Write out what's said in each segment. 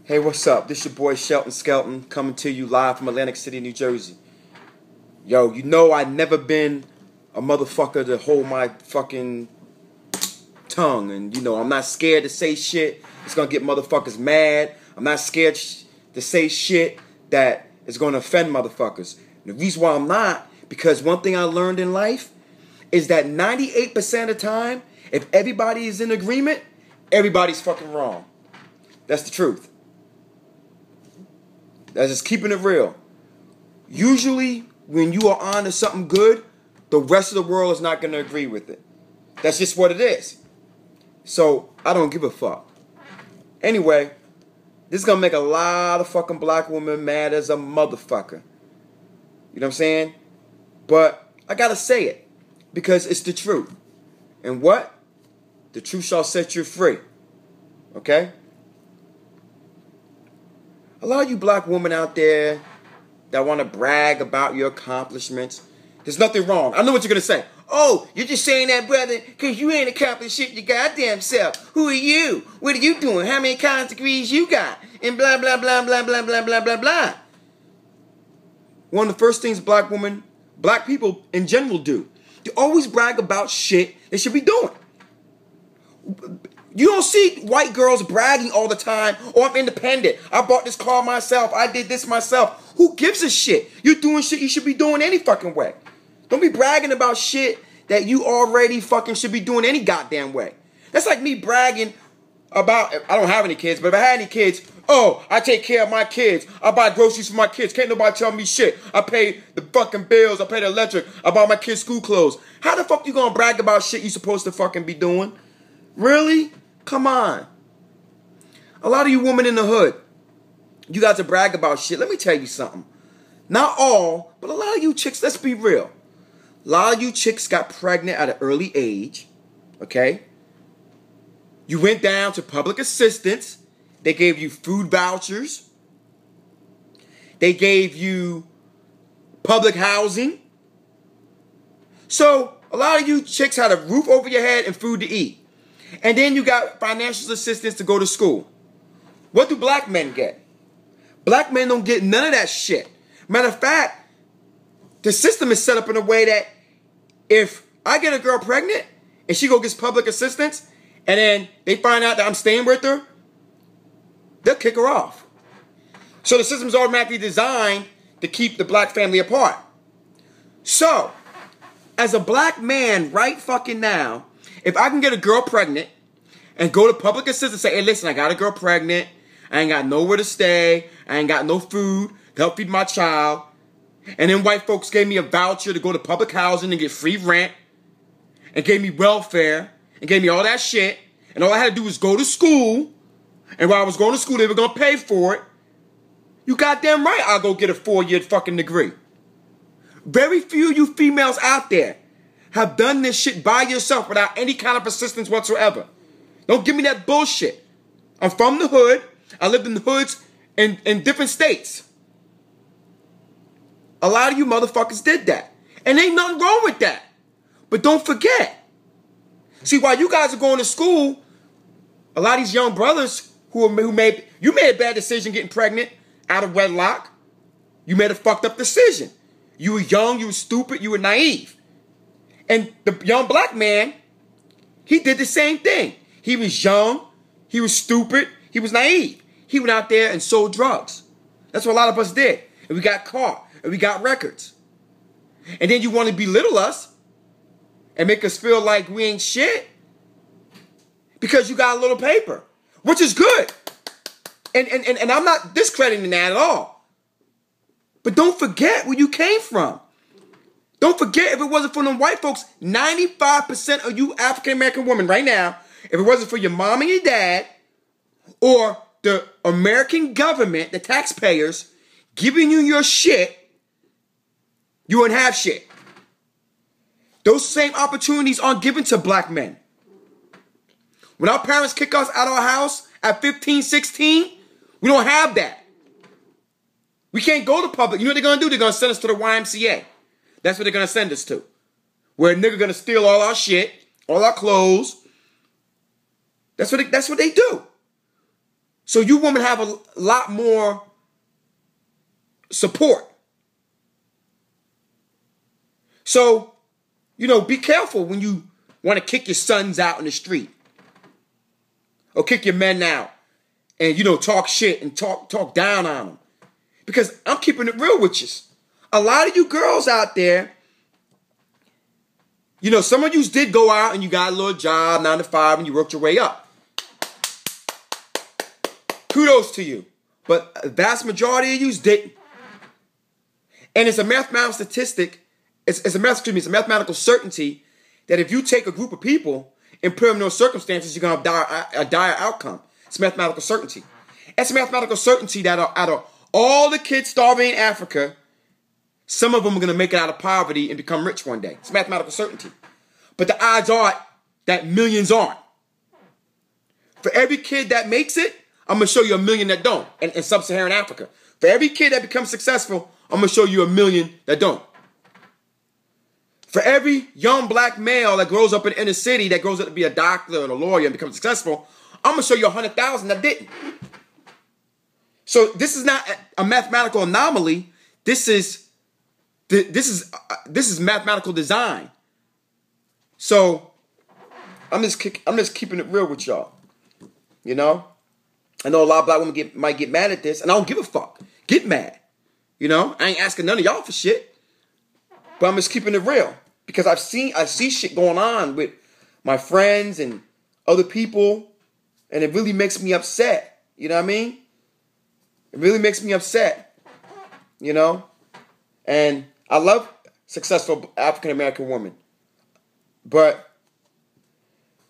Hey, what's up? This your boy Shelton Skelton coming to you live from Atlantic City, New Jersey. Yo, you know I never been a motherfucker to hold my fucking tongue. And, you know, I'm not scared to say shit. It's gonna get motherfuckers mad. I'm not scared to say shit that is gonna offend motherfuckers. And the reason why I'm not, because one thing I learned in life is that 98% of the time, if everybody is in agreement, everybody's fucking wrong. That's the truth. That's just keeping it real. Usually, when you are on to something good, the rest of the world is not going to agree with it. That's just what it is. So, I don't give a fuck. Anyway, this is going to make a lot of fucking black women mad as a motherfucker. You know what I'm saying? But I got to say it because it's the truth. And what? The truth shall set you free. Okay? A lot of you black women out there that want to brag about your accomplishments, there's nothing wrong. I know what you're going to say. Oh, you're just saying that, brother, because you ain't accomplished shit your goddamn self. Who are you? What are you doing? How many college degrees you got? And blah, blah, blah, blah, blah, blah, blah, blah, blah. One of the first things black people in general do, they always brag about shit they should be doing. You don't see white girls bragging all the time, oh, I'm independent. I bought this car myself. I did this myself. Who gives a shit? You're doing shit you should be doing any fucking way. Don't be bragging about shit that you already fucking should be doing any goddamn way. That's like me bragging about, I don't have any kids, but if I had any kids, oh, I take care of my kids. I buy groceries for my kids. Can't nobody tell me shit. I pay the fucking bills. I pay the electric. I buy my kids school clothes. How the fuck you gonna brag about shit you supposed to fucking be doing? Really? Come on. A lot of you women in the hood, you guys to brag about shit. Let me tell you something. Not all, but a lot of you chicks, let's be real. A lot of you chicks got pregnant at an early age. Okay? You went down to public assistance. They gave you food vouchers. They gave you public housing. So, a lot of you chicks had a roof over your head and food to eat. And then you got financial assistance to go to school. What do black men get? Black men don't get none of that shit. Matter of fact, the system is set up in a way that if I get a girl pregnant and she go gets public assistance and then they find out that I'm staying with her, they'll kick her off. So the system's automatically designed to keep the black family apart. So, as a black man right fucking now, if I can get a girl pregnant and go to public assistance and say, hey, listen, I got a girl pregnant. I ain't got nowhere to stay. I ain't got no food to help feed my child. And then white folks gave me a voucher to go to public housing and get free rent. And gave me welfare. And gave me all that shit. And all I had to do was go to school. And while I was going to school, they were going to pay for it. You goddamn right I'll go get a 4-year fucking degree. Very few of you females out there have done this shit by yourself without any kind of assistance whatsoever. Don't give me that bullshit. I'm from the hood. I lived in the hoods in different states. A lot of you motherfuckers did that. And ain't nothing wrong with that. But don't forget. See, while you guys are going to school, a lot of these young brothers you made a bad decision getting pregnant out of wedlock. You made a fucked up decision. You were young, you were stupid, you were naive. And the young black man, he did the same thing. He was young, he was stupid, he was naive. He went out there and sold drugs. That's what a lot of us did. And we got caught, and we got records. And then you want to belittle us and make us feel like we ain't shit because you got a little paper, which is good. And I'm not discrediting that at all. But don't forget where you came from. Don't forget, if it wasn't for them white folks, 95% of you African-American women right now, if it wasn't for your mom and your dad, or the American government, the taxpayers, giving you your shit, you wouldn't have shit. Those same opportunities aren't given to black men. When our parents kick us out of our house at 15, 16, we don't have that. We can't go to public. You know what they're going to do? They're going to send us to the YMCA. That's what they're going to send us to. Where a nigga going to steal all our shit, all our clothes. That's what they do. So you women have a lot more support. So, be careful when you want to kick your sons out in the street. Or kick your men out. And, talk shit and talk down on them. Because I'm keeping it real with you. A lot of you girls out there, some of you did go out and you got a little job, 9 to 5, and you worked your way up. Kudos to you. But a vast majority of you didn't. And it's a mathematical statistic. It's a mathematical certainty that if you take a group of people and put them in those circumstances, you're going to have a dire outcome. It's mathematical certainty. It's a mathematical certainty that out of all the kids starving in Africa, some of them are going to make it out of poverty and become rich one day. It's mathematical certainty. But the odds are that millions aren't. For every kid that makes it, I'm going to show you a million that don't in sub-Saharan Africa. For every kid that becomes successful, I'm going to show you a million that don't. For every young black male that grows up in the inner city, that grows up to be a doctor and a lawyer and becomes successful, I'm going to show you 100,000 that didn't. So this is not a mathematical anomaly. This is mathematical design. So I'm just keeping it real with y'all. I know a lot of black women might get mad at this, and I don't give a fuck. Get mad. I ain't asking none of y'all for shit. But I'm just keeping it real. Because I see shit going on with my friends and other people, and it really makes me upset. You know what I mean? It really makes me upset. And I love successful African American women. But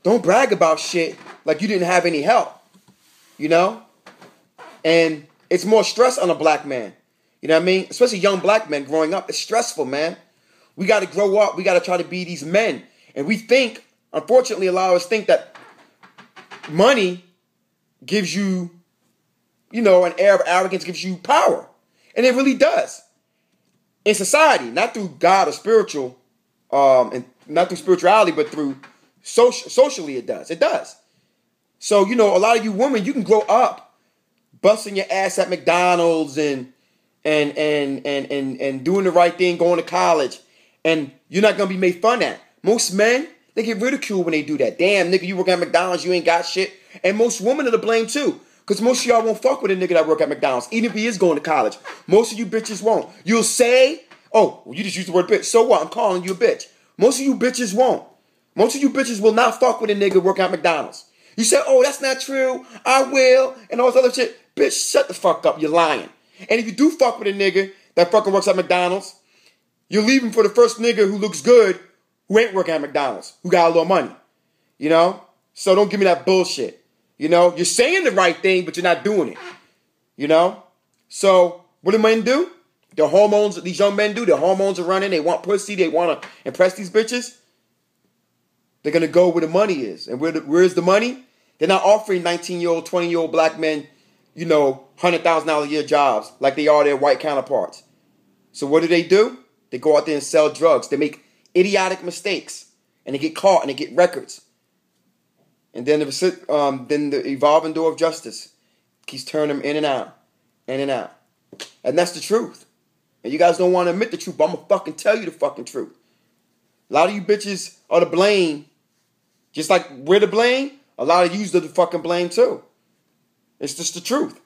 don't brag about shit like you didn't have any help. And it's more stress on a black man. You know what I mean? Especially young black men growing up. It's stressful, man. We got to grow up. We got to try to be these men. And we think, unfortunately, a lot of us think that money gives you, an air of arrogance, gives you power. And it really does. In society, not through God or spiritual, and not through spirituality, but through socially it does. It does. So, a lot of you women, you can grow up busting your ass at McDonald's and doing the right thing, going to college. And you're not going to be made fun at. Most men, they get ridiculed when they do that. Damn, nigga, you work at McDonald's, you ain't got shit. And most women are to blame too. Because most of y'all won't fuck with a nigga that work at McDonald's, even if he is going to college. Most of you bitches won't. You'll say, oh, well, you just used the word bitch. So what? I'm calling you a bitch. Most of you bitches won't. Most of you bitches will not fuck with a nigga work at McDonald's. You say, oh, that's not true. I will. And all this other shit. Bitch, shut the fuck up. You're lying. And if you do fuck with a nigga that fucking works at McDonald's, you're leaving for the first nigga who looks good, who ain't working at McDonald's, who got a little money. So don't give me that bullshit. You're saying the right thing, but you're not doing it. So what do men do? Their hormones, these young men do, their hormones are running. They want pussy. They want to impress these bitches. They're going to go where the money is. And where's the money? They're not offering 19-year-old, 20-year-old black men, $100,000 a year jobs like they are their white counterparts. So what do? They go out there and sell drugs. They make idiotic mistakes. And they get caught and they get records. And then the evolving door of justice keeps turning them in and out. In and out. And that's the truth. And you guys don't want to admit the truth, but I'm going to fucking tell you the fucking truth. A lot of you bitches are to blame. Just like we're to blame, a lot of yous are to fucking blame too. It's just the truth.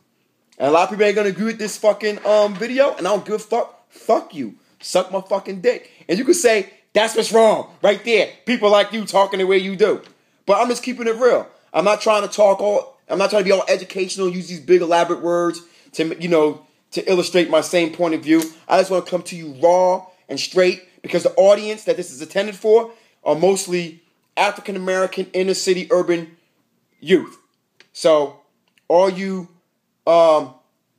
And a lot of people ain't going to agree with this fucking video, and I don't give a fuck. Fuck you. Suck my fucking dick. And you can say, that's what's wrong. Right there. People like you talking the way you do. But I'm just keeping it real. I'm not trying to be all educational, use these big elaborate words to illustrate my same point of view. I just want to come to you raw and straight because the audience that this is intended for are mostly African American inner city urban youth. So all you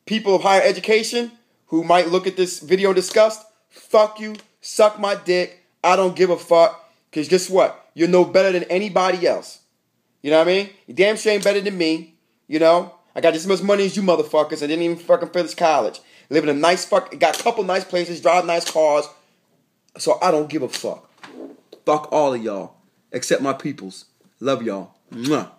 people of higher education who might look at this video disgust, fuck you, suck my dick. I don't give a fuck. Because guess what? You're no better than anybody else. You know what I mean? You damn sure ain't better than me. I got just as much money as you motherfuckers. I didn't even fucking finish college. Live in a nice got a couple nice places, drive nice cars. So I don't give a fuck. Fuck all of y'all. Except my peoples. Love y'all. Mwah.